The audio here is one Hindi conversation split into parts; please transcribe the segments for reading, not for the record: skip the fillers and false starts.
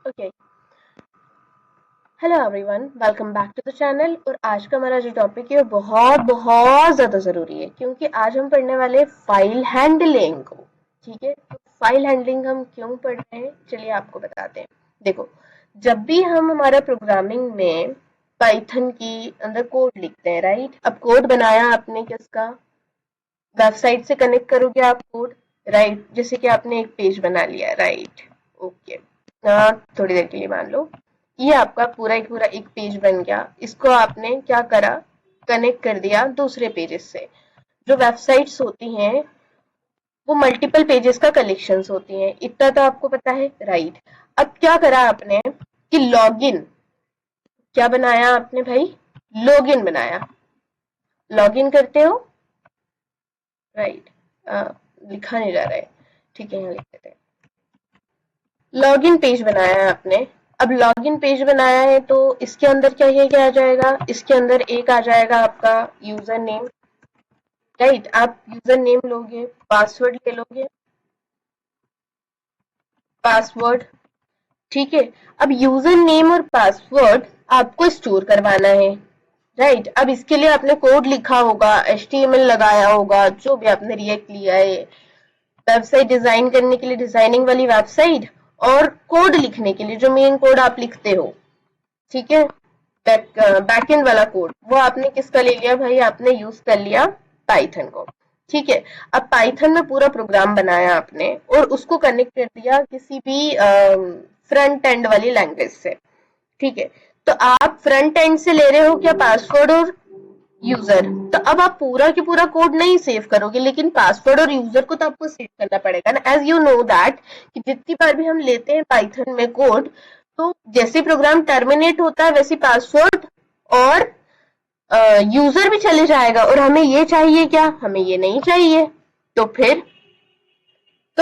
Okay, hello everyone, welcome back to the channel. और आज का हमारा जो टॉपिक है वो बहुत बहुत ज़्यादा ज़रूरी है, क्योंकि आज हम पढ़ने वाले फाइल हैंडलिंग को। ठीक है, तो फाइल हैंडलिंग हम क्यों पढ़ रहे हैं, चलिए आपको बताते हैं। देखो, जब भी हम हमारा प्रोग्रामिंग में पाइथन की अंदर कोड लिखते हैं, राइट। अब कोड बनाया आपने किसका, वेबसाइट से कनेक्ट करोगे आप कोड, राइट। जैसे कि आपने एक पेज बना लिया, राइट। ओके, थोड़ी देर के लिए मान लो ये आपका पूरा एक पेज बन गया। इसको आपने क्या करा, कनेक्ट कर दिया दूसरे पेजेस से। जो वेबसाइट्स होती हैं वो मल्टीपल पेजेस का कलेक्शंस होती हैं, इतना तो आपको पता है, राइट। अब क्या करा आपने कि लॉगिन, क्या बनाया आपने भाई, लॉगिन बनाया। लॉगिन करते हो, राइट। लिखा नहीं जा रहा है, ठीक है, यहाँ लिख देते हैं। लॉगिन पेज बनाया है आपने। अब लॉगिन पेज बनाया है तो इसके अंदर क्या आ जाएगा, इसके अंदर एक आ जाएगा आपका यूजर नेम, राइट। आप यूजर नेम लोगे, पासवर्ड ले लोगे, पासवर्ड, ठीक है। अब यूजर नेम और पासवर्ड आपको स्टोर करवाना है, राइट। अब इसके लिए आपने कोड लिखा होगा, HTML लगाया होगा, जो भी आपने रिएक्ट लिया है वेबसाइट डिजाइन करने के लिए, डिजाइनिंग वाली वेबसाइट, और कोड लिखने के लिए जो मेन कोड आप लिखते हो, ठीक है, बैकएंड वाला कोड, वो आपने किसका ले लिया भाई, आपने यूज कर लिया पाइथन को, ठीक है। अब पाइथन में पूरा प्रोग्राम बनाया आपने और उसको कनेक्ट कर दिया किसी भी फ्रंट एंड वाली लैंग्वेज से, ठीक है। तो आप फ्रंट एंड से ले रहे हो क्या, पासवर्ड और यूजर। तो अब आप पूरा की पूरा कोड नहीं सेव करोगे, लेकिन पासवर्ड और यूजर को तो आपको सेव करना पड़ेगा ना। एज यू नो दैट कि जितनी बार भी हम लेते हैं पाइथन में कोड, तो जैसे प्रोग्राम टर्मिनेट होता है वैसे पासवर्ड और यूजर भी चले जाएगा, और हमें ये चाहिए क्या, हमें ये नहीं चाहिए। तो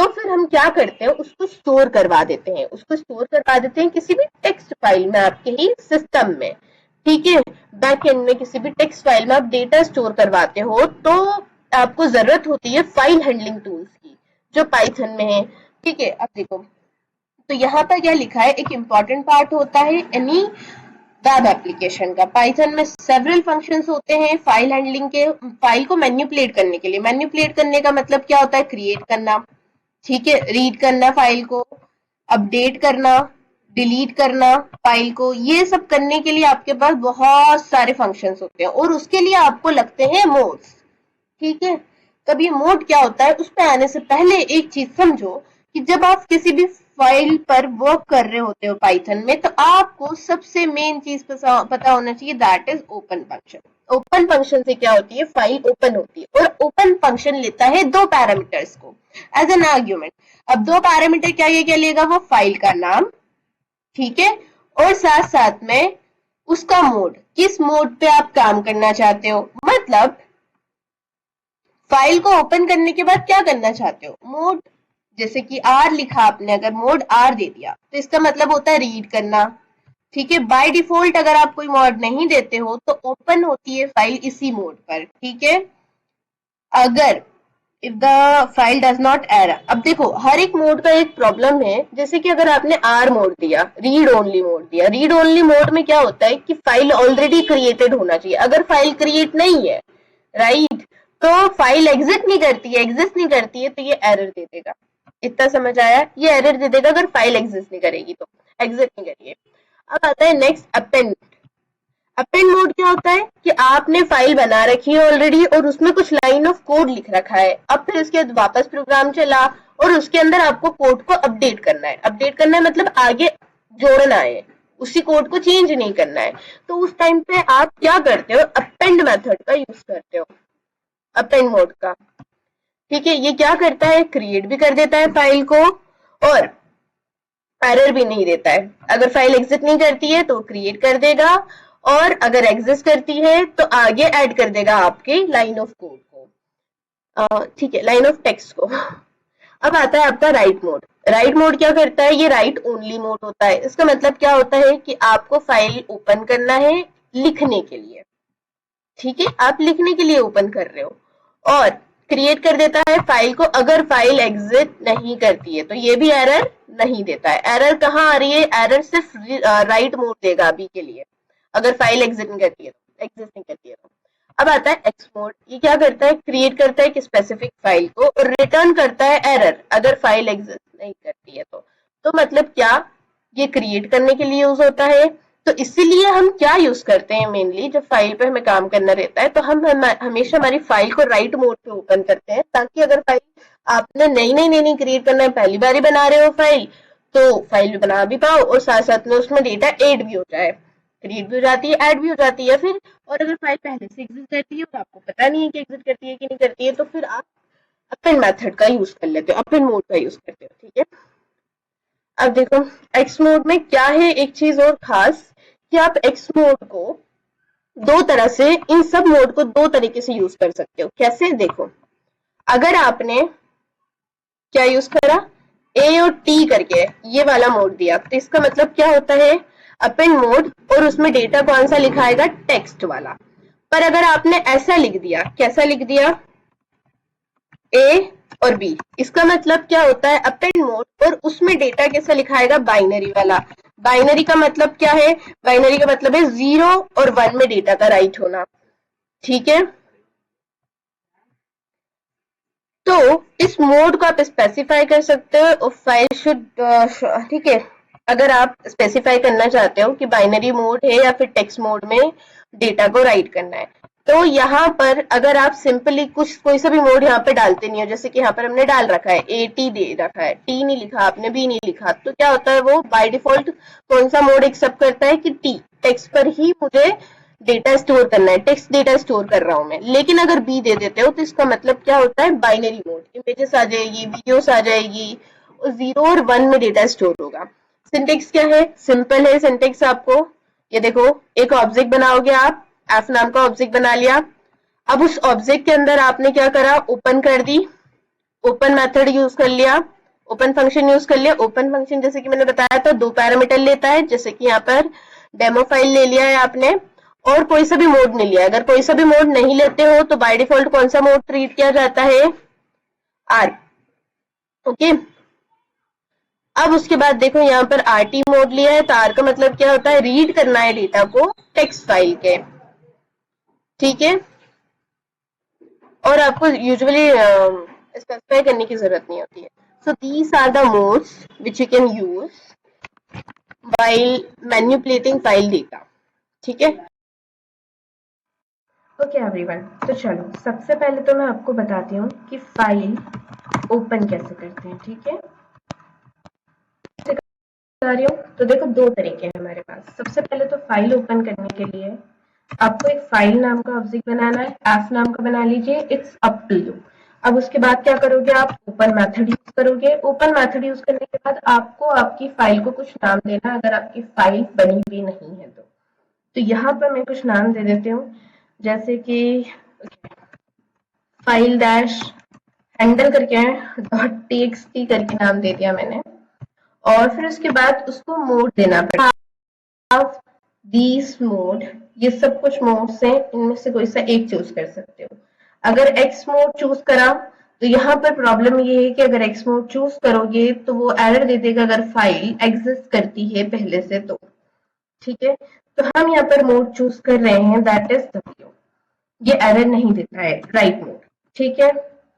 फिर हम क्या करते हैं, उसको स्टोर करवा देते हैं, उसको स्टोर करवा देते हैं किसी भी टेक्स्ट फाइल में आपके ही सिस्टम में, ठीक है। बैक एंड में किसी भी टेक्स्ट फाइल में आप डेटा स्टोर करवाते हो तो आपको जरूरत होती है फाइल हैंडलिंग टूल्स की, जो पाइथन में है, ठीक है। अब देखो, तो यहाँ पर क्या लिखा है, एक इम्पॉर्टेंट पार्ट होता है एनी वेब एप्लीकेशन का। पाइथन में सेवरल फंक्शंस होते हैं फाइल हैंडलिंग के, फाइल को मैन्युपुलेट करने के लिए। मैन्युपुलेट करने का मतलब क्या होता है, क्रिएट करना, ठीक है, रीड करना फाइल को, अपडेट करना, डिलीट करना फाइल को। ये सब करने के लिए आपके पास बहुत सारे फंक्शंस होते हैं और उसके लिए आपको लगते हैं मोड्स, ठीक है। तब ये मोड क्या होता है, उस पर आने से पहले एक चीज समझो कि जब आप किसी भी फाइल पर वर्क कर रहे होते हो पाइथन में, तो आपको सबसे मेन चीज पता होना चाहिए, that is open function. Open function से क्या होती है, फाइल ओपन होती है, और ओपन फंक्शन लेता है दो पैरामीटर्स को एज एन आर्ग्यूमेंट। अब दो पैरामीटर क्या लेगा, वो फाइल का नाम, ठीक है, और साथ साथ में उसका मोड, किस मोड पे आप काम करना चाहते हो, मतलब फाइल को ओपन करने के बाद क्या करना चाहते हो, मोड। जैसे कि आर लिखा आपने, अगर मोड आर दे दिया तो इसका मतलब होता है रीड करना, ठीक है। बाय डिफॉल्ट अगर आप कोई मोड नहीं देते हो तो ओपन होती है फाइल इसी मोड पर, ठीक है। अगर if the file does not error, अब देखो हर एक मोड का एक प्रॉब्लम है। जैसे कि अगर आपने आर मोड दिया, रीड ओनली मोड दिया, रीड ओनली मोड में क्या होता है कि फाइल ऑलरेडी क्रिएटेड होना चाहिए। अगर फाइल क्रिएट नहीं है, राइट, तो फाइल एग्जिट नहीं करती है, एग्जिस्ट नहीं करती है, तो ये एरर दे देगा। इतना समझ आया, ये एरर दे देगा अगर फाइल एग्जिस्ट नहीं करेगी, तो एग्जिट नहीं करिए। अब आता है नेक्स्ट, अपेंड। अपेंड मोड क्या होता है कि आपने फाइल बना रखी है ऑलरेडी और उसमें कुछ लाइन ऑफ कोड लिख रखा है, अब फिर उसके बाद वापस प्रोग्राम चला और उसके अंदर आपको कोड को अपडेट करना है। अपडेट करना है मतलब आगे जोड़ना है, उसी कोड को चेंज नहीं करना है। तो उस टाइम पे आप क्या करते हो, अपेंड मेथड का यूज करते हो, अपेंड मोड का, ठीक है। ये क्या करता है, क्रिएट भी कर देता है फाइल को और एरर भी नहीं देता है। अगर फाइल एग्जिट नहीं करती है तो क्रिएट कर देगा, और अगर एग्जिस्ट करती है तो आगे ऐड कर देगा आपके लाइन ऑफ कोड को, ठीक है, लाइन ऑफ टेक्स्ट को। अब आता है आपका राइट मोड। राइट मोड क्या करता है, ये राइट ओनली मोड होता है। इसका मतलब क्या होता है कि आपको फाइल ओपन करना है लिखने के लिए, ठीक है, आप लिखने के लिए ओपन कर रहे हो, और क्रिएट कर देता है फाइल को अगर फाइल एग्जिट नहीं करती है, तो ये भी एरर नहीं देता है। एरर कहाँ आ रही है? एरर सिर्फ राइट मोड देगा अभी के लिए, अगर फाइल एग्जिट नहीं करती है तो, एग्जिस्ट नहीं करती है तो। अब आता है एक्स मोड। ये क्या करता है? क्रिएट करता है एक स्पेसिफिक फाइल को और रिटर्न करता है एरर अगर फाइल एग्जिस्ट नहीं करती है तो मतलब क्या? ये क्रिएट करने के लिए यूज होता है। तो इसीलिए हम क्या यूज करते हैं मेनली, जब फाइल पे हमें काम करना रहता है तो हम हमेशा हमारी फाइल को राइट मोड पे ओपन करते हैं, ताकि अगर फाइल आपने नई क्रिएट करना है, पहली बार ही बना रहे हो फाइल, तो फाइल भी बना भी पाओ और साथ साथ में उसमें डेटा ऐड भी हो जाए, क्रिएट भी हो जाती है, ऐड भी हो जाती है फिर। और अगर फाइल पहले से एग्जिस्ट करती है और आपको पता नहीं है कि एग्जिस्ट करती है कि नहीं करती है, तो फिर आप अपेंड मेथड का यूज कर लेते हो, अपेंड मोड का यूज करते हो, ठीक है। अब देखो एक्स मोड में क्या है एक चीज और खास, कि आप एक्स मोड को दो तरह से, इन सब मोड को दो तरीके से यूज कर सकते हो। कैसे? देखो, अगर आपने क्या यूज करा, ए और टी करके ये वाला मोड दिया, तो इसका मतलब क्या होता है? अपेंड मोड, और उसमें डेटा कौन सा लिखा आएगा? टेक्स्ट वाला। पर अगर आपने ऐसा लिख दिया, कैसा लिख दिया? ए और बी, इसका मतलब क्या होता है? अपेंड मोड, और उसमें डेटा कैसा लिखाएगा? बाइनरी वाला। बाइनरी का मतलब क्या है? बाइनरी का मतलब है 0 और 1 में डेटा का राइट होना, ठीक है। तो इस मोड को आप स्पेसिफाई कर सकते हो और फाइल शुड, ठीक है, अगर आप स्पेसिफाई करना चाहते हो कि बाइनरी मोड है या फिर टेक्स्ट मोड में डेटा को राइट करना है, तो यहाँ पर अगर आप सिंपली कुछ कोई सा भी मोड यहाँ पे डालते नहीं हो, जैसे कि यहाँ पर हमने डाल रखा है ए टी दे रखा है, टी नहीं लिखा आपने, बी नहीं लिखा, तो क्या होता है? वो बाय डिफॉल्ट कौन सा मोड एक्सेप्ट करता है कि टी, टेक्स्ट पर ही मुझे डेटा स्टोर करना है, टेक्स्ट डेटा स्टोर कर रहा हूं मैं। लेकिन अगर बी दे देते हो तो इसका मतलब क्या होता है? बाइनरी मोड, इमेजेस आ जाएगी, वीडियोस आ जाएगी, और 0 और 1 में डेटा स्टोर होगा। सिंटेक्स क्या है? सिंपल है सिंटेक्स आपको, ये देखो, एक ऑब्जेक्ट बनाओगे आप, एफ नाम का ऑब्जेक्ट बना लिया। अब उस ऑब्जेक्ट के अंदर आपने क्या करा? ओपन कर दी, ओपन मेथड यूज कर लिया, ओपन फंक्शन यूज कर लिया। ओपन फंक्शन जैसे कि मैंने बताया था 2 पैरामीटर लेता है, जैसे कि यहाँ पर डेमो फाइल ले लिया है आपने, और कोई सा भी मोड नहीं लिया। अगर कोई सा भी मोड नहीं लेते हो तो बाय डिफॉल्ट कौन सा मोड ट्रीट किया जाता है? R, okay. अब उसके बाद देखो यहाँ पर आरटी मोड लिया है, तो आर का मतलब क्या होता है? रीड करना है डेटा को टेक्स्ट फाइल के, ठीक है। और आपको यूजुअली स्पेसिफाई करने की जरूरत नहीं होती है। So these are the modes which you can use while manipulating file data, ठीक है। ओके एवरीवन, तो चलो सबसे पहले तो मैं आपको बताती हूँ कि फाइल ओपन कैसे करते हैं, ठीक है। बता रही हूँ, तो देखो 2 तरीके हैं हमारे पास। सबसे पहले तो फाइल ओपन करने के लिए आपको एक फाइल नाम का ऑब्जेक्ट बनाना है, एफ नाम का बना लीजिए, इट्स अप टू यू। अब उसके बाद क्या करोगे? आप ओपन मेथड यूज करोगे। ओपन मेथड यूज करने के बाद आपको आपकी फाइल को कुछ नाम देना, अगर आपकी फाइल बनी हुई नहीं है तो यहाँ पर मैं कुछ नाम दे देती हूँ, जैसे कि फाइल डैश हैंडल करके .txt करके नाम दे दिया मैंने। और फिर उसके बाद उसको मोड देना पड़ेगा, दीज मोड, ये सब कुछ मोड्स हैं, इनमें से कोई सा एक चूज कर सकते हो। अगर एक्स मोड चूज करा तो यहाँ पर प्रॉब्लम ये है कि अगर एक्स मोड चूज करोगे तो वो एरर दे देगा अगर फाइल एग्जिस्ट करती है पहले से तो, ठीक है। तो हम यहाँ पर मोड चूज कर रहे हैं, दैट इज डब्ल्यू। ये एरर नहीं देता है, राइट मोड, ठीक है।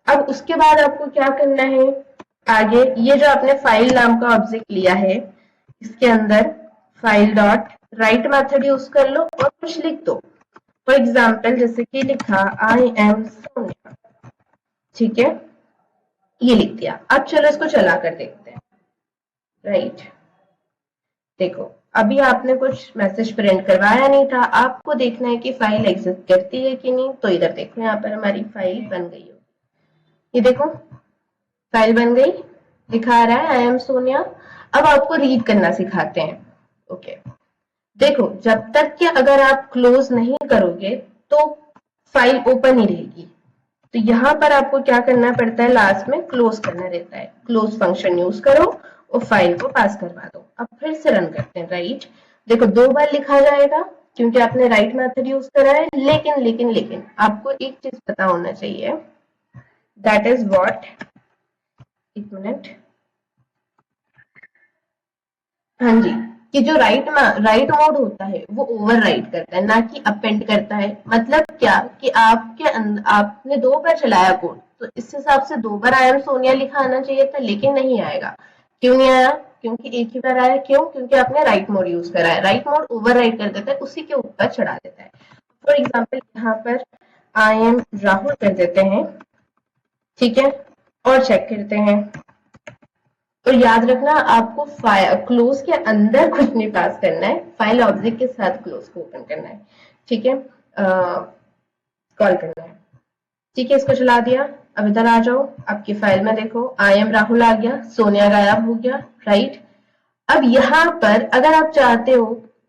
अब उसके बाद आपको क्या करना है आगे? ये जो आपने फाइल नाम का ऑब्जेक्ट लिया है, इसके अंदर file dot right method use कर लो और कुछ लिख दो। फॉर एग्जाम्पल जैसे कि लिखा आई एम सोनिया, ठीक है, ये लिख दिया। अब चलो इसको चला कर देखते हैं, राइट। देखो अभी आपने कुछ मैसेज प्रिंट करवाया नहीं था, आपको देखना है कि फाइल एग्जिस्ट करती है कि नहीं। तो इधर देखो, यहाँ पर हमारी फाइल बन गई होगी, ये देखो फाइल बन गई, दिखा रहा है आई एम सोनिया। अब आपको रीड करना सिखाते हैं, ओके। देखो जब तक कि अगर आप क्लोज नहीं करोगे तो फाइल ओपन ही रहेगी। तो यहाँ पर आपको क्या करना पड़ता है? लास्ट में क्लोज करना रहता है। क्लोज फंक्शन यूज करो और फाइल को पास करवा दो। अब फिर से रन करते हैं, राइट। देखो 2 बार लिखा जाएगा क्योंकि आपने राइट मेथड यूज करा है, लेकिन आपको एक चीज पता होना चाहिए दैट इज व्हाट, एक मिनट, हाँ जी, कि जो राइट मोड होता है वो ओवर राइट करता है, ना कि अपेंड करता है। मतलब क्या कि आपके आपने 2 बार चलाया कोड, तो इस हिसाब से 2 बार आई एम सोनिया लिखा आना चाहिए था, लेकिन नहीं आएगा। क्यों नहीं आया? क्योंकि एक ही बार आया। क्यों? क्योंकि आपने राइट मोड यूज करा है। राइट मोड ओवर राइट कर देता है, उसी के ऊपर चढ़ा देता है। फॉर एग्जाम्पल यहाँ पर आई एम राहुल कर देते हैं, ठीक है, और चेक करते हैं। तो याद रखना, आपको क्लोज के अंदर कुछ नहीं पास करना है, फाइल ऑब्जेक्ट के साथ क्लोज को ओपन करना है, ठीक है, कॉल करना है। ठीक है, इसको चला दिया। अब इधर आ जाओ, आपकी फाइल में देखो, आई एम राहुल आ गया, सोनिया गायब हो गया, राइट। अब यहाँ पर अगर आप चाहते हो,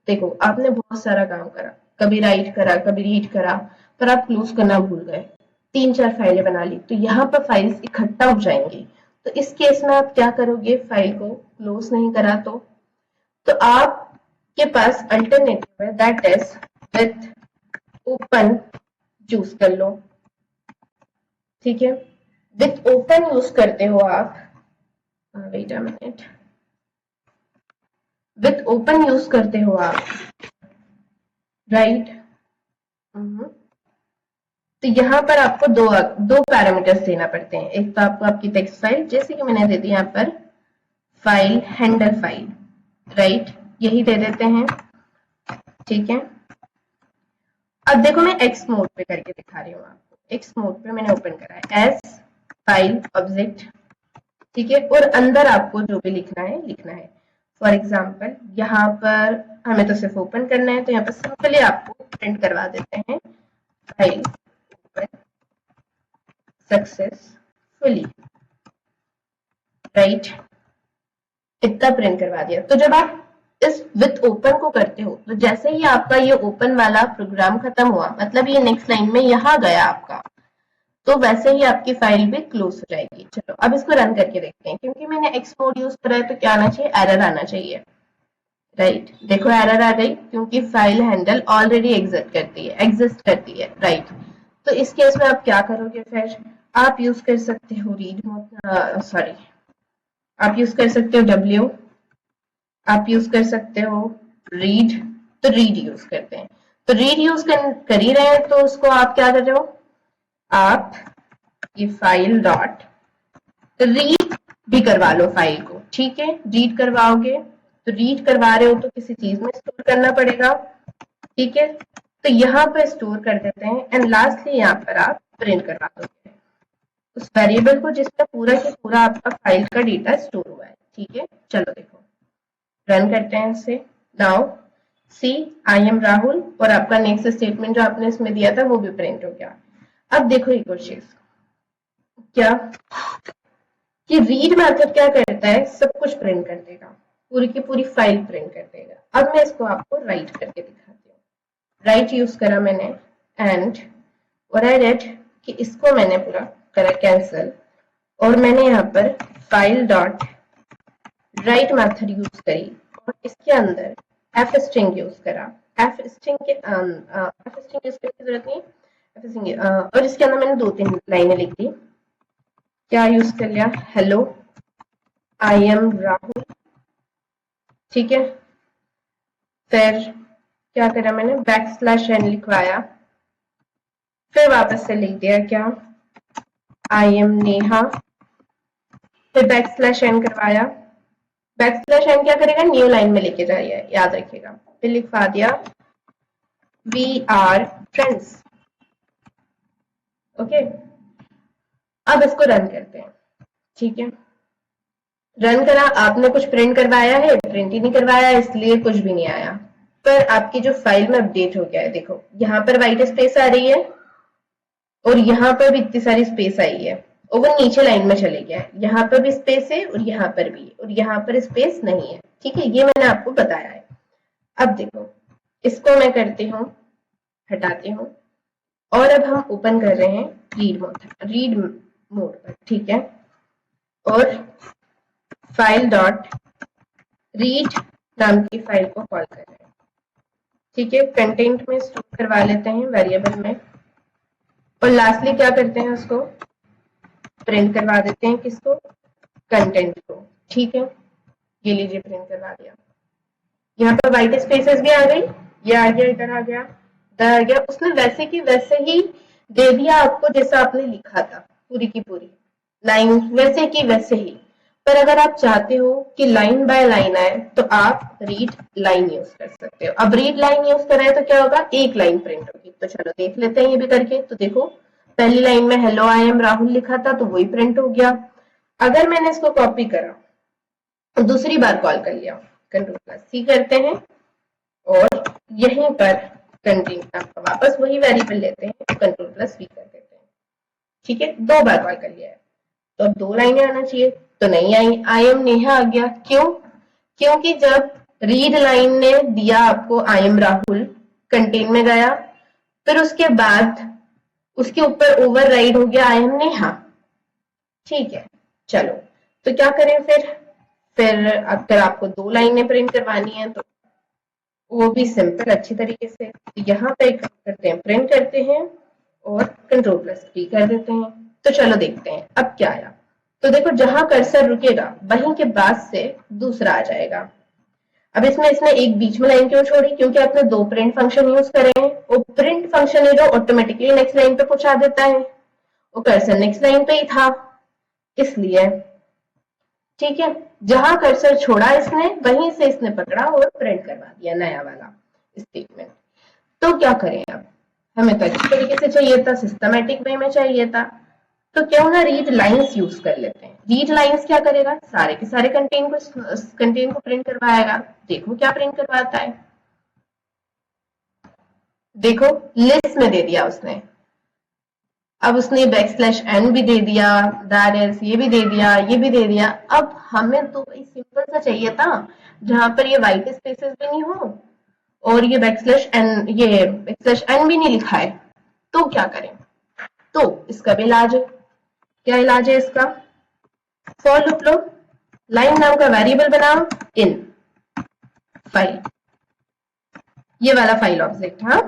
देखो आपने बहुत सारा काम करा, कभी राइट करा, कभी रीड करा, पर आप क्लोज करना भूल गए, 3-4 फाइलें बना ली, तो यहाँ पर फाइल्स इकट्ठा हो जाएंगी। तो इस केस में आप क्या करोगे? फाइल को क्लोज नहीं करा तो आपके पास अल्टरनेटिव है, that is with open choose कर लो, ठीक है। विथ ओपन यूज करते हो आप, wait a minute, with open use करते हो आप, राइट। तो यहाँ पर आपको दो पैरामीटर्स देना पड़ते हैं। एक तो आपको आपकी टेक्स्ट फाइल, जैसे कि मैंने दे दी यहाँ पर फाइल हैंडल फाइल, राइट, यही दे देते हैं, ठीक है। अब देखो मैं एक्स मोड पे करके दिखा रही हूँ आपको। एक्स मोड पे मैंने ओपन करा है एज फाइल ऑब्जेक्ट, ठीक है, और अंदर आपको जो भी लिखना है लिखना है। फॉर एग्जाम्पल यहाँ पर हमें तो सिर्फ ओपन करना है, तो यहाँ पर सिंपली आपको प्रिंट करवा देते हैं फाइल ओपन सक्सेसफुली, राइट, इतना प्रिंट करवा दिया। तो जब आप इस विथ ओपन को करते हो, तो जैसे ही आपका ये ओपन वाला प्रोग्राम खत्म हुआ, मतलब ये नेक्स्ट लाइन में यहाँ गया आपका, तो वैसे ही आपकी फाइल भी क्लोज हो जाएगी। चलो अब इसको रन करके देखते हैं। क्योंकि मैंने एक्स मोड यूज करा है, तो क्या आना चाहिए? एरर आना चाहिए, राइट। देखो एरर आ गई, क्योंकि फाइल हैंडल ऑलरेडी एग्जिस्ट करती है, राइट। तो इस केस में आप क्या करोगे? फिर आप यूज कर सकते हो रीड मोड, सॉरी, आप यूज कर सकते हो डब्ल्यू, आप यूज कर सकते हो रीड। तो रीड यूज करते हैं, तो रीड यूज कर ही रहे हैं, तो उसको आप क्या कर रहे हो? आप ये फाइल डॉट रीड भी करवा लो फाइल को, ठीक है। रीड करवाओगे, तो रीड करवा रहे हो तो किसी चीज में स्टोर करना पड़ेगा, ठीक है। तो यहाँ पर स्टोर कर देते हैं, एंड लास्टली यहाँ पर आप प्रिंट करवा दोगे उस वेरिएबल को जिसमें पूरा के पूरा आपका फाइल का डेटा स्टोर हुआ है, ठीक है। चलो देखो, रन करते हैं इसे। Now see I am Rahul, और आपका नेक्स्ट स्टेटमेंट जो आपने इसमें दिया था वो भी प्रिंट हो गया। अब देखो एक और चीज, क्या कि रीड मेथड क्या करता है? सब कुछ प्रिंट कर देगा, पूरी की पूरी फाइल प्रिंट कर देगा। अब मैं इसको आपको राइट करके दिखाती हूँ। राइट यूज करा मैंने, एंड और आई रेड कि इसको मैंने पूरा करा कैंसिल, और मैंने यहाँ पर file dot right method use करी, और इसके अंदर एफ स्ट्रिंग यूज करा। एफ स्ट्रिंग यूज करने की जरूरत नहीं, एफ स्ट्रिंग, और इसके अंदर मैंने 2-3 लाइनें लिख दी। क्या यूज कर लिया? हेलो आई एम राहुल, ठीक है। फिर क्या करा मैंने? बैकस्लैश n लिखवाया, फिर वापस से लिख दिया क्या? आई एम नेहा, फिर बैकस्लैश n करवाया। बैकस्लैश n क्या करेगा? न्यू लाइन में लेके जाइए, याद रखिएगा। फिर लिखवा दिया वी आर फ्रेंड्स, ओके। अब इसको रन करते हैं, ठीक है। रन करा, आपने कुछ प्रिंट करवाया है? प्रिंट ही नहीं करवाया, इसलिए कुछ भी नहीं आया। पर आपकी जो फाइल में अपडेट हो गया है, देखो यहाँ पर व्हाइट स्पेस आ रही है, और यहाँ पर भी इतनी सारी स्पेस आई है, और वो नीचे लाइन में चले गया है। यहाँ पर भी स्पेस है, और यहाँ पर भी, और यहाँ पर स्पेस नहीं है, ठीक है। ये मैंने आपको बताया है। अब देखो, इसको मैं करती हूँ, हटाती हूँ, और अब हम ओपन कर रहे हैं रीड मोड पर, ठीक है। और फाइल डॉट रीड नाम की फाइल को कॉल कर रहे हैं, ठीक है। कंटेंट में स्टोर करवा लेते हैं वेरिएबल में, और लास्टली क्या करते हैं उसको? प्रिंट करवा देते हैं किसको, कंटेंट को। ठीक है, ये लीजिए प्रिंट करवा दिया। यहाँ पर व्हाइट स्पेसेस भी आ गई, ये आ गया, इधर आ गया, इधर आ गया। उसने वैसे की वैसे ही दे दिया आपको जैसा आपने लिखा था, पूरी की पूरी लाइन वैसे की वैसे ही। पर अगर आप चाहते हो कि लाइन बाय लाइन आए तो आप रीड लाइन यूज कर सकते हो। अब रीड लाइन यूज कर रहे हैं तो क्या होगा, एक लाइन प्रिंट होगी। तो चलो देख लेते हैं ये भी करके। तो देखो पहली लाइन में हेलो आई एम राहुल लिखा था तो वही प्रिंट हो गया। अगर मैंने इसको कॉपी करा तो दूसरी बार कॉल कर लिया, Ctrl+C करते हैं और यहीं पर कंटिन्यू वापस वही वेरिएबल लेते हैं, Ctrl+V कर देते हैं। ठीक है, दो बार कॉल कर लिया है तो अब दो लाइनें आना चाहिए, तो नहीं आई, आई एम नेहा आ गया। क्यों? क्योंकि जब रीड लाइन ने दिया आपको आई एम राहुल, कंटेन में गया, फिर उसके बाद उसके ऊपर ओवरराइड हो गया आई एम नेहा। ठीक है, चलो तो क्या करें फिर अगर आपको दो लाइनें प्रिंट करवानी है तो वो भी सिंपल अच्छी तरीके से यहाँ पे करते हैं, प्रिंट करते हैं और Ctrl+V कर देते हैं। तो चलो देखते हैं अब क्या आया। तो देखो जहां कर्सर रुकेगा वहीं के बाद से दूसरा आ जाएगा। अब इसमें इसने एक बीच में लाइन क्यों छोड़ी, क्योंकि आपने दो प्रिंट फंक्शन यूज करे हैं। वो प्रिंट फंक्शन है जो ऑटोमेटिकली नेक्स्ट लाइन पे पहुंचा देता है, वो कर्सर नेक्स्ट लाइन पे ही था इसलिए। ठीक है, जहां कर्सर छोड़ा इसने वहीं से इसने पकड़ा और प्रिंट करवा दिया नया वाला स्टेटमेंट। तो क्या करें अब, हमें तो अच्छी तरीके से चाहिए था, सिस्टमैटिक वे में चाहिए था, तो क्यों ना रीड लाइंस यूज कर लेते हैं। रीड लाइंस क्या करेगा, सारे के सारे कंटेन को प्रिंट करवाएगा। देखो क्या प्रिंट करवाता है, देखो लिस्ट में दे दिया उसने। अब उसने \n भी दे दिया, else ये भी दे दिया, ये भी दे दिया। अब हमें तो भाई सिंपल सा चाहिए था जहां पर ये व्हाइट स्पेसेस भी नहीं हो और ये \n भी नहीं लिखा है। तो क्या करें, तो इसका भी इलाज है। क्या इलाज है इसका, फॉर लूप लो, लाइन नाम का वेरिएबल बनाओ, इन फाइल, ये वाला फाइल ऑब्जेक्ट, हाँ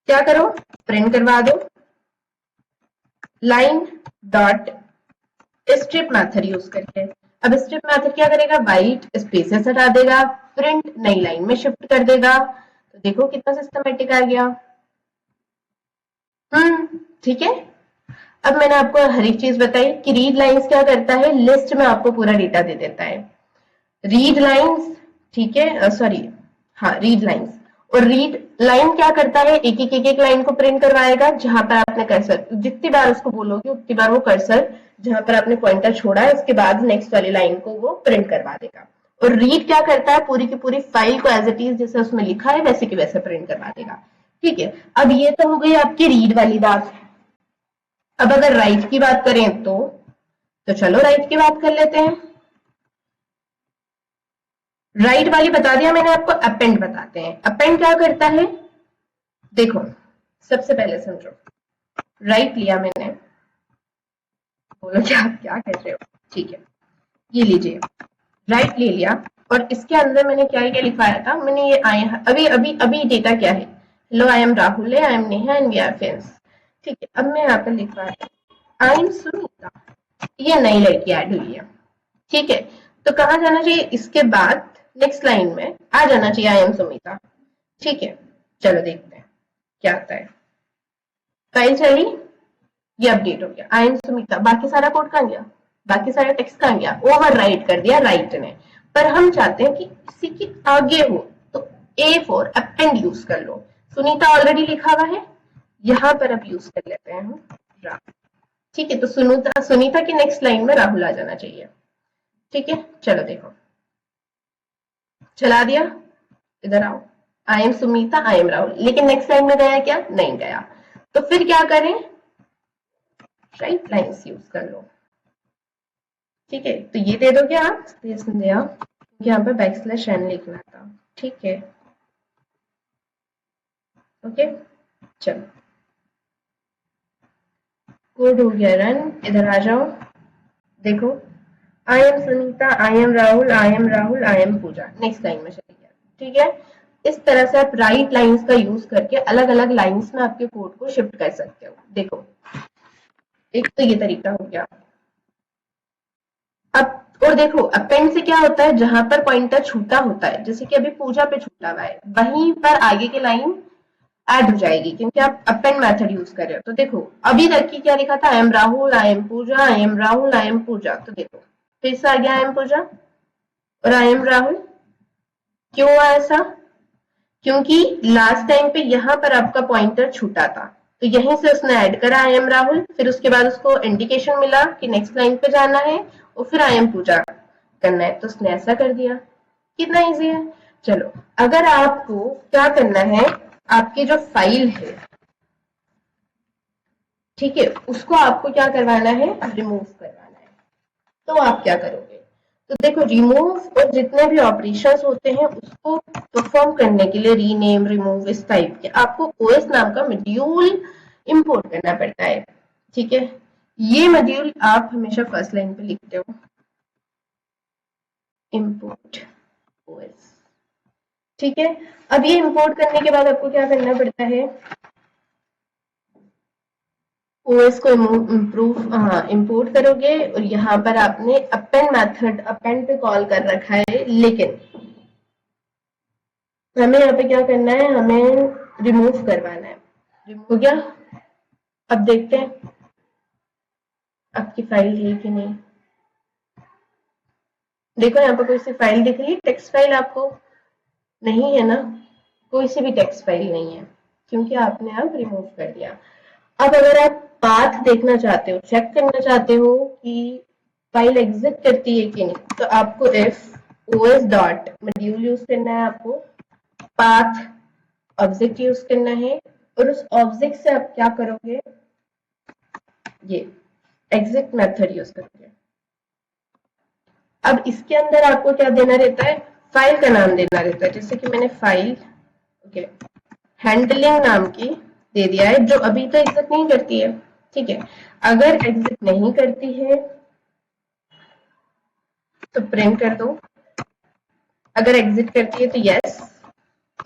क्या करो, प्रिंट करवा दो line dot strip method use करके। अब स्ट्रिप मेथड क्या करेगा, व्हाइट स्पेसेस हटा देगा, प्रिंट नई लाइन में शिफ्ट कर देगा। तो देखो कितना सिस्टमेटिक आ गया। ठीक है। अब मैंने आपको हर एक चीज बताई कि रीड लाइंस क्या करता है, लिस्ट में आपको पूरा डेटा दे देता है। रीड लाइंस, ठीक है, सॉरी हाँ रीड लाइंस। और रीड लाइन क्या करता है, एक लाइन को प्रिंट करवाएगा जहां पर आपने कर्सर, जितनी बार उसको बोलोगे उतनी बार वो कर्सर जहां पर आपने पॉइंटर छोड़ा है उसके बाद नेक्स्ट वाली लाइन को वो प्रिंट करवा देगा। और रीड क्या करता है, पूरी की पूरी फाइल को एज इट इज जैसे उसमें लिखा है वैसे की वैसे प्रिंट करवा देगा। ठीक है, अब ये तो हो गई आपकी रीड वाली बात। अब अगर राइट की बात करें तो चलो राइट की बात कर लेते हैं। राइट वाली बता दिया मैंने आपको, अपेंड बताते हैं। अपेंड क्या करता है, देखो सबसे पहले समझो, राइट लिया मैंने, बोलो क्या आप क्या कर रहे हो, ठीक है ये लीजिए राइट ले लिया और इसके अंदर मैंने क्या क्या लिखवाया था, मैंने ये आई अभी अभी अभी डेटा क्या है, hello I am Rahul, I am Neha and we are friends. ठीक है, अब मैं यहाँ पर लिखवाया आई एम सुनीता, ये नई लड़की ऐड हुई है। ठीक है, तो कहाँ जाना चाहिए, इसके बाद नेक्स्ट लाइन में आ जाना चाहिए आई एम सुमिता। ठीक है, चलो देखते हैं क्या आता है। फाइल चली, ये अपडेट हो गया, आई एम सुमिता। बाकी सारा कोड कहाँ गया, बाकी सारा टेक्स्ट कहाँ गया, ओवर राइट कर दिया राइट ने। पर हम चाहते हैं कि इसी के आगे हो तो ए फॉर अपेंड यूज कर लो। सुनीता ऑलरेडी लिखा हुआ है, यहां पर अब यूज कर लेते हैं हम राहुल। ठीक है, तो सुनीता की नेक्स्ट लाइन में राहुल आ जाना चाहिए। ठीक है, चलो देखो चला दिया, इधर आओ, I am Sumita I am Rahul, लेकिन नेक्स्ट लाइन में गया क्या, नहीं गया। तो फिर क्या करें, राइट लाइंस यूज कर लो। ठीक है, तो ये दे दोगे आप स्पेस में दिया, यहाँ पर \n लिखना था। ठीक है, ओके चलो कोड हो गया रन, इधर आ जाओ, देखो I am Sunita I am Rahul I am Rahul I am Pooja, next line में चली गया। ठीक है, इस तरह से आप राइट लाइंस का यूज करके अलग अलग लाइंस में आपके कोड को शिफ्ट कर सकते हो। देखो एक तो ये तरीका हो गया। अब और देखो अपेंड से क्या होता है, जहां पर पॉइंटर छूटा होता है, जैसे कि अभी पूजा पे छूटा हुआ है, वहीं पर आगे की लाइन ऐड हो जाएगी क्योंकि आप अपेंड मेथड यूज कर रहे हो। तो देखो अभी तक की क्या लिखा था, I am Rahul, I am Pooja, I am Rahul, I am Pooja. तो देखो फिर से आ गया आई एम पूजा और आई एम राहुल। क्यों हुआ ऐसा? क्योंकि लास्ट टाइम पे यहाँ पर आपका पॉइंटर छूटा था, तो यहीं से उसने ऐड करा आई एम राहुल, फिर उसके बाद उसको इंडिकेशन मिला कि नेक्स्ट लाइन पे जाना है और फिर आई एम पूजा करना है, तो उसने ऐसा कर दिया। कितना इजी है। चलो अगर आपको क्या करना है, आपकी जो फाइल है, ठीक है, उसको आपको क्या करवाना है, रिमूव करवाना है। तो आप क्या करोगे? तो देखो रिमूव और जितने भी ऑपरेशंस होते हैं उसको परफॉर्म करने के लिए, रीनेम, रिमूव, इस टाइप के, आपको ओएस नाम का मॉड्यूल इंपोर्ट करना पड़ता है। ठीक है, ये मॉड्यूल आप हमेशा फर्स्ट लाइन पे लिखते हो, इंपोर्ट ओएस। ठीक है, अब ये इंपोर्ट करने के बाद आपको क्या करना पड़ता है, ओएस को इंपोर्ट करोगे और यहाँ पर आपने अपेंड मेथड, अपेंड पे कॉल कर रखा है, लेकिन हमें यहाँ पे क्या करना है, हमें रिमूव करवाना है। रिमूव हो गया। अब देखते हैं आपकी फाइल है कि नहीं। देखो यहाँ पर कोई सी फाइल दिख रही है, टेक्स्ट फाइल आपको नहीं है ना, कोई सी भी टेक्स्ट फाइल नहीं है क्योंकि आपने अब रिमूव कर दिया। अब अगर आप पाथ देखना चाहते हो, चेक करना चाहते हो कि फाइल एग्जिट करती है कि नहीं, तो आपको if OS dot module use करना है, आपको पाथ ऑब्जेक्ट यूज करना है और उस ऑब्जेक्ट से आप क्या करोगे, ये एग्जिट मेथड यूज करोगे। अब इसके अंदर आपको क्या देना रहता है, फाइल का नाम देना रहता है, जैसे कि मैंने फाइल ओके हैंडलिंग नाम की दे दिया है, जो अभी तो एग्जिट नहीं करती है। ठीक है, अगर एग्जिट नहीं करती है तो प्रिंट कर दो, अगर एग्जिट करती है तो यस,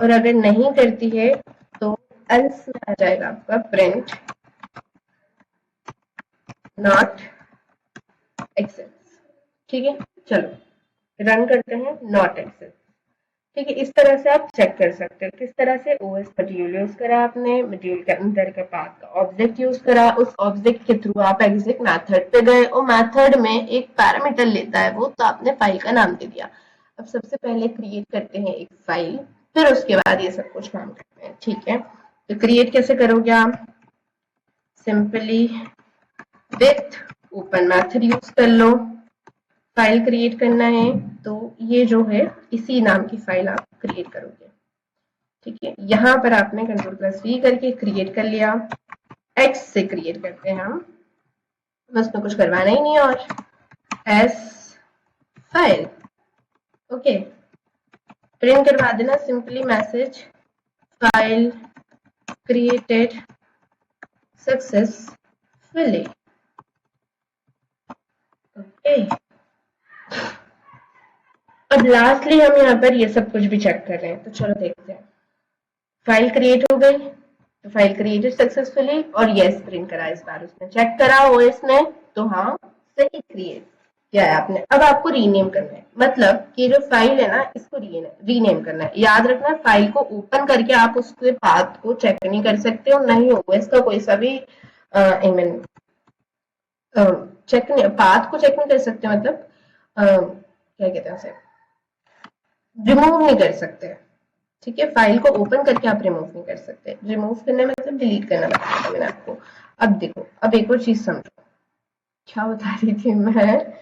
और अगर नहीं करती है तो एल्स में आ जाएगा आपका प्रिंट नॉट एक्सेस। ठीक है, चलो रन करते हैं, नॉट एक्सेस। ठीक है, इस तरह से आप चेक कर सकते हो किस तरह से ओएस मॉड्यूल यूज करा आपने, मॉड्यूल के अंदर का पाथ का ऑब्जेक्ट यूज करा, उस ऑब्जेक्ट के थ्रू आप एग्जिट मेथड पे गए और मेथड में एक पैरामीटर लेता है वो, तो आपने फाइल का नाम दे दिया। अब सबसे पहले क्रिएट करते हैं एक फाइल, फिर उसके बाद ये सब कुछ काम करते हैं। ठीक है, तो क्रिएट कैसे करोगे आप, simply with open method use कर लो। फाइल क्रिएट करना है तो ये जो है इसी नाम की फाइल आप क्रिएट करोगे। ठीक है, यहाँ पर आपने Ctrl+V करके क्रिएट कर लिया, एक्स से क्रिएट करते हैं हम, बस में कुछ करवाना ही नहीं, और एस फाइल ओके, प्रिंट करवा देना simply message file created successfully. Okay, अब लास्टली हम यहाँ पर ये सब कुछ भी चेक कर रहे हैं, तो चलो देखते हैं। फाइल क्रिएट हो गई, तो फाइल क्रिएटेड सक्सेसफुली और यस प्रिंट करा, इस बार उसने चेक करा ओएस ने, तो हाँ सही क्रिएट किया है आपने। अब आपको रीनेम करना है, मतलब कि जो फाइल है ना इसको रीनेम करना है। याद रखना फाइल को ओपन करके आप उसके पाथ को चेक नहीं कर सकते हो, नहीं ओएस का कोई सा भी आई मीन चेक नहीं, पाथ को चेक नहीं कर सकते, मतलब क्या कहते हैं उसे, रिमूव नहीं कर सकते। ठीक है, फाइल को ओपन करके आप रिमूव नहीं कर सकते, रिमूव करने मतलब डिलीट करना बताया था मैंने आपको। अब देखो, अब एक और चीज समझो, क्या बता रही थी मैं,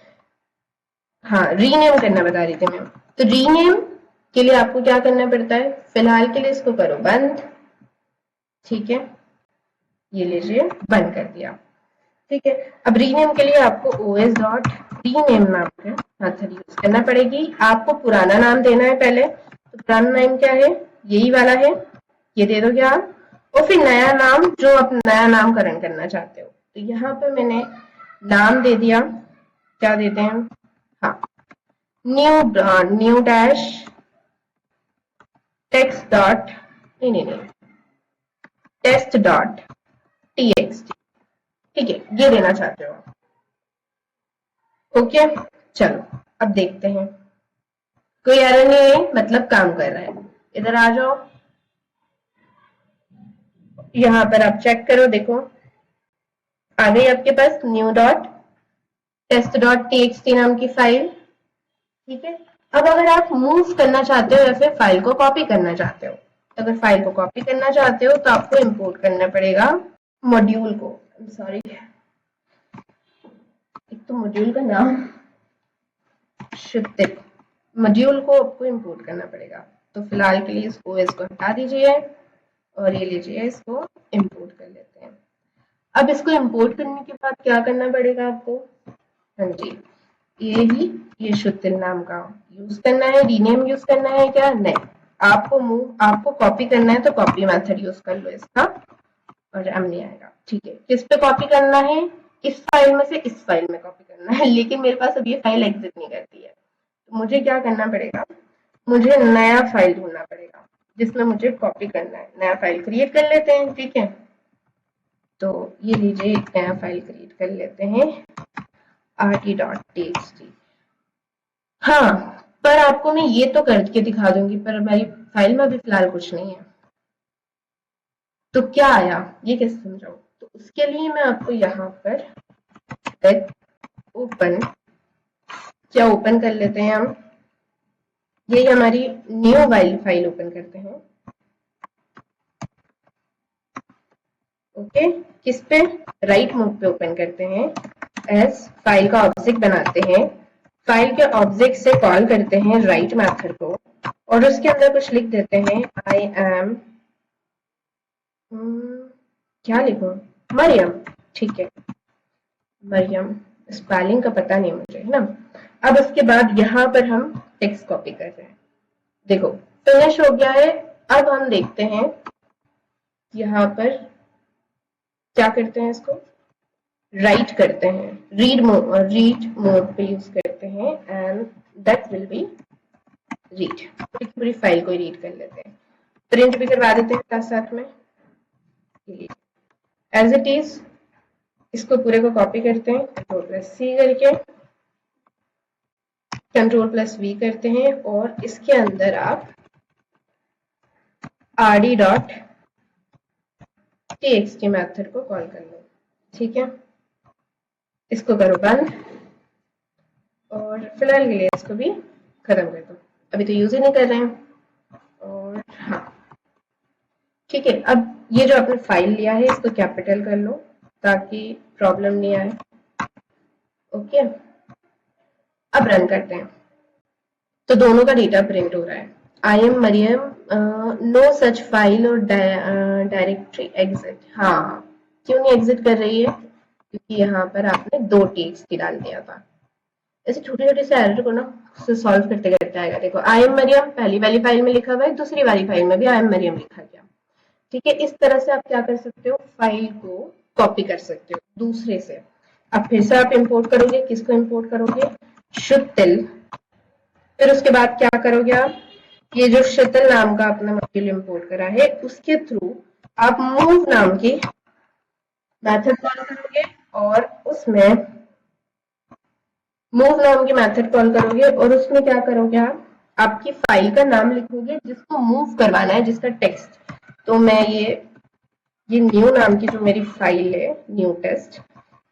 हाँ रीनेम करना बता रही थी मैं। तो रीनेम के लिए आपको क्या करना पड़ता है, फिलहाल के लिए इसको करो बंद। ठीक है, ये लीजिए बंद कर दिया। ठीक है, अब रीनेम के लिए आपको os डॉट रीनेम नाम का मेथड यूज करना पड़ेगी। आपको पुराना नाम देना है पहले, तो पुराना नाम क्या है, यही वाला है, ये दे दोगे आप, और फिर नया नाम जो आप नया नामकरण करना चाहते हो। तो यहाँ पे मैंने नाम दे दिया, क्या देते हैं, हाँ न्यू डैश टेक्स्ट डॉट नहीं टेस्ट डॉट txt। ठीक है, ये देना चाहते हो आप। ओके, चलो अब देखते हैं। कोई एरर नहीं है, मतलब काम कर रहा है। इधर आ जाओ, यहाँ पर आप चेक करो, देखो आ गई आपके पास new dot test dot TXT नाम की फाइल। ठीक है, अब अगर आप मूव करना चाहते हो या फिर फाइल को कॉपी करना चाहते हो, तो अगर फाइल को कॉपी करना चाहते हो तो आपको इंपोर्ट करना पड़ेगा मॉड्यूल को। सॉरी, एक तो मॉड्यूल का नाम शिफ्ट, मॉड्यूल को आपको इंपोर्ट करना पड़ेगा। तो फिलहाल के लिए इसको हटा दीजिए और ये लीजिए, इसको इंपोर्ट कर लेते हैं। अब इसको इंपोर्ट करने के बाद क्या करना पड़ेगा आपको? हाँ जी, ये शुद्ध नाम का यूज करना है। रीनेम यूज करना है क्या? नहीं, आपको कॉपी करना है तो कॉपी मेथड यूज कर लो इसका, और हम नहीं आएगा। ठीक है, किस पे कॉपी करना है? इस फाइल में से इस फाइल में कॉपी करना है, लेकिन मेरे पास अब ये फाइल एग्जिट नहीं करती है, तो मुझे क्या करना पड़ेगा? मुझे नया फाइल ढूंढना पड़ेगा जिसमें मुझे कॉपी करना है। नया फाइल क्रिएट कर लेते हैं। ठीक है, तो ये लीजिए, एक नया फाइल क्रिएट कर लेते हैं, rt.txt। हाँ, पर आपको मैं ये तो करके दिखा दूंगी, पर मेरी फाइल में अभी फिलहाल कुछ नहीं है, तो क्या आया ये कैसे समझाऊं? तो उसके लिए मैं आपको यहाँ पर ओपन, क्या ओपन कर लेते हैं हम, ये हमारी न्यू फाइल ओपन करते हैं। ओके, किस पे? राइट मोड पे ओपन करते हैं। एस फाइल का ऑब्जेक्ट बनाते हैं, फाइल के ऑब्जेक्ट से कॉल करते हैं राइट मेथड को, और उसके अंदर कुछ लिख देते हैं, आई एम क्या लिखूं? मरियम। ठीक है, मरियम, स्पेलिंग का पता नहीं मुझे, है ना। अब उसके बाद यहाँ पर हम टेक्स्ट कॉपी कर रहे हैं। देखो फिनिश हो गया है। अब हम देखते हैं यहाँ पर क्या करते हैं, इसको राइट करते हैं, रीड मोड पे यूज करते हैं, and that will be read. पूरी फाइल को रीड कर लेते हैं, प्रिंट भी करवा देते हैं साथ साथ में। एज इट इज इसको पूरे को कॉपी करते हैं, Ctrl+C करके, Ctrl+V करते हैं, और इसके अंदर आप rd.txt मेथड को कॉल कर लो। ठीक है, इसको करो बंद, और फिलहाल के लिए इसको भी खत्म कर दो, अभी तो यूज ही नहीं कर रहे हैं। और हाँ ठीक है, अब ये जो आपने फाइल लिया है इसको कैपिटल कर लो ताकि प्रॉब्लम नहीं आए। ओके, अब रन करते हैं, तो दोनों का डेटा प्रिंट हो रहा है। I am Maryam, no such file और डायरेक्टरी एग्जिट। हाँ, क्यों नहीं एग्जिट कर रही है? क्योंकि यहाँ पर आपने 2 टेक्स्ट डाल दिया था। ऐसे छोटे छोटे से एरर को ना सॉल्व करते करते आएगा। देखो आई एम मरियम पहली वाली फाइल में लिखा हुआ है, दूसरी वाली फाइल में भी आई एम मरियम लिखा गया। ठीक है, इस तरह से आप क्या कर सकते हो, फाइल को कॉपी कर सकते हो दूसरे से। अब फिर से आप इंपोर्ट करोगे, किसको इंपोर्ट करोगे? शुतिल। फिर उसके बाद क्या करोगे आप? ये जो शुतिल नाम का अपना मॉड्यूल इंपोर्ट करा है उसके थ्रू आप मूव नाम की मेथड कॉल करोगे, और उसमें मूव नाम की मेथड कॉल करोगे, और उसमें क्या करोगे आप? आपकी फाइल का नाम लिखोगे जिसको मूव करवाना है, जिसका टेक्स्ट। तो मैं ये न्यू नाम की जो मेरी फाइल है, न्यू टेस्ट,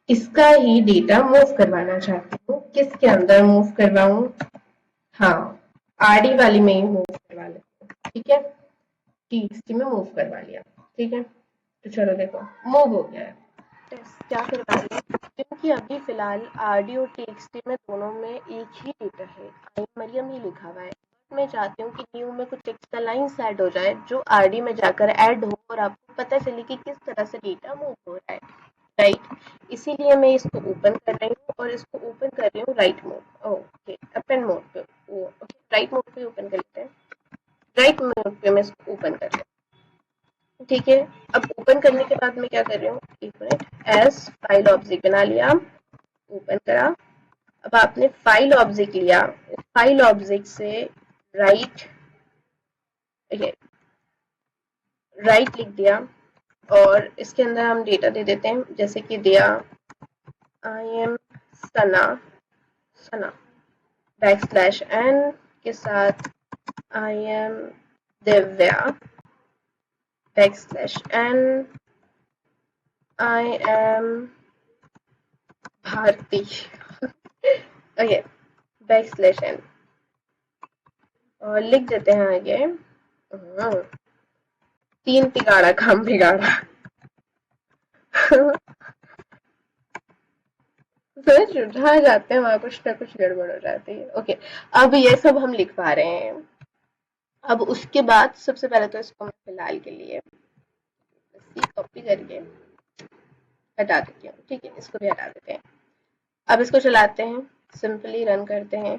इसका ही डेटा मूव करवाना चाहती हूँ। किसके अंदर मूव करवाऊं? हाँ, आरडी वाली में ही मूव करवा लेती हूँ। ठीक है, टीएक्सटी में मूव करवा लिया। ठीक है, तो चलो देखो मूव हो गया है। टेस्ट क्या करवा रही है, क्योंकि अभी फिलहाल आरडी और टीएक्सटी में दोनों में एक ही डेटा है, आई मरियम ही लिखा हुआ है। मैं चाहती हूँ कि न्यू में कुछ एक्स्ट्रा लाइन्स ऐड हो जाए जो आरडी में जाकर ऐड हो, और आपको पता चले कि किस तरह से डेटा मूव हो रहा है। राइट, इसीलिए मैं इसको ओपन कर रही हूँ, और इसको ओपन कर रही हूँ right mode, okay append mode पे, ओके राइट मोड पे ओपन कर लेते हैं। राइट मोड पे मैं इसको ओपन कर रही हूँ। ठीक है, अब ओपन करने के बाद मैं क्या कर रही हूँ, एक मिनट, एस फाइल ऑब्जेक्ट बना लिया, ओपन करा। अब आपने फाइल ऑब्जेक्ट लिया, फाइल ऑब्जेक्ट से राइट लिख दिया, और इसके अंदर हम डेटा दे देते हैं, जैसे कि दिया आई एम सना, सना \n के साथ I am Divya \n I am Bharti okay \n और लिख देते हैं आगे तीन तिगाड़ा काम बिगाड़ा सच जहाँ जाते हैं वहां कुछ ना कुछ गड़बड़ हो जाती है। ओके, अब ये सब हम लिख पा रहे हैं। अब उसके बाद सबसे पहले तो इसको मैं फिलहाल के लिए कॉपी करके हटा देती हूँ। ठीक है, इसको भी हटा देते हैं। अब इसको चलाते हैं, सिंपली रन करते हैं।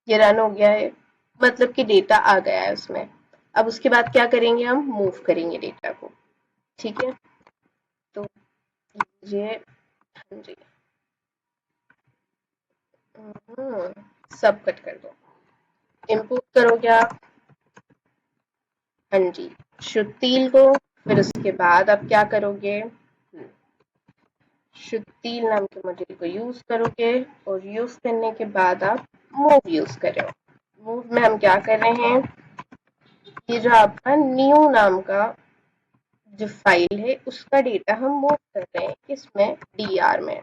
ये रन हो गया है, मतलब कि डेटा आ गया है उसमें। अब उसके बाद क्या करेंगे, हम मूव करेंगे डेटा को। ठीक है, तो ये हाँ जी सब कट कर दो, इम्पोर्ट करोगे आप हाँ जी शुद्धिल को। फिर उसके बाद आप क्या करोगे, शुद्धिल नाम के मॉड्यूल को यूज करोगे और यूज करने के बाद आप मूव यूज कर रहे हो। मूव में हम क्या कर रहे हैं, ये जो आपका न्यू नाम का जो फाइल है उसका डेटा हम मूव कर रहे हैं इसमें dr में,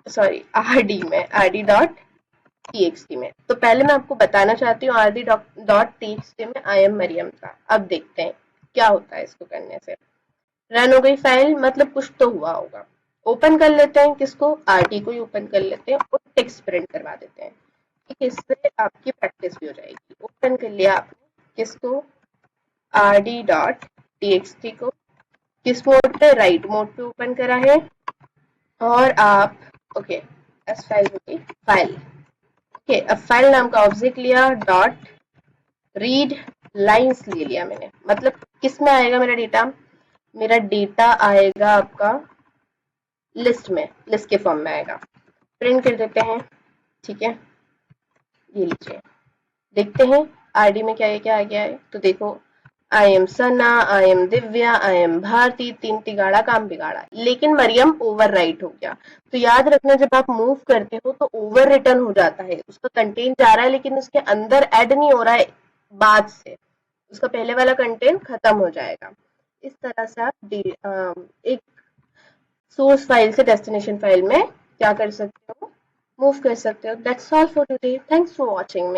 सॉरी rd में, rd.txt में। तो पहले मैं आपको बताना चाहती हूँ rd.txt में आई एम मरियम था। अब देखते हैं क्या होता है इसको करने से। रन हो गई फाइल, मतलब कुछ तो हुआ होगा। ओपन कर लेते हैं, किसको, आरटी को ही ओपन कर लेते हैं और टेक्स्ट प्रिंट करवा देते हैं। ठीक है, इससे आपकी प्रैक्टिस भी हो जाएगी। ओपन कर लिया आपने किसको, rd.txt को। किस मोड पे, राइट मोड पे ओपन करा है। और आप ओके एस फाइल होगी फाइल। ओके, अब फाइल नाम का ऑब्जेक्ट लिया, डॉट रीड लाइंस ले लिया मैंने। मतलब किस में आएगा मेरा डेटा, मेरा डेटा आएगा आपका लिस्ट में, लिस्ट के फॉर्म में आएगा। प्रिंट कर देते हैं। ठीक है, ये लीजिए, देखते हैं आरडी में क्या क्या आ गया है। तो देखो, I am Sana, I am Divya, I am Bharti, तीन तिगाड़ा काम बिगाड़ा। लेकिन मरियम ओवर राइट हो गया। तो याद रखना, जब आप मूव करते हो तो ओवर रिटर्न हो जाता है, उसका कंटेंट जा रहा है लेकिन उसके अंदर ऐड नहीं हो रहा है बाद से, उसका पहले वाला कंटेंट खत्म हो जाएगा। इस तरह से आप एक सोर्स फाइल से डेस्टिनेशन फाइल में क्या कर सकते हो, मूव कर सकते हो। That's all for today, thanks for watching me.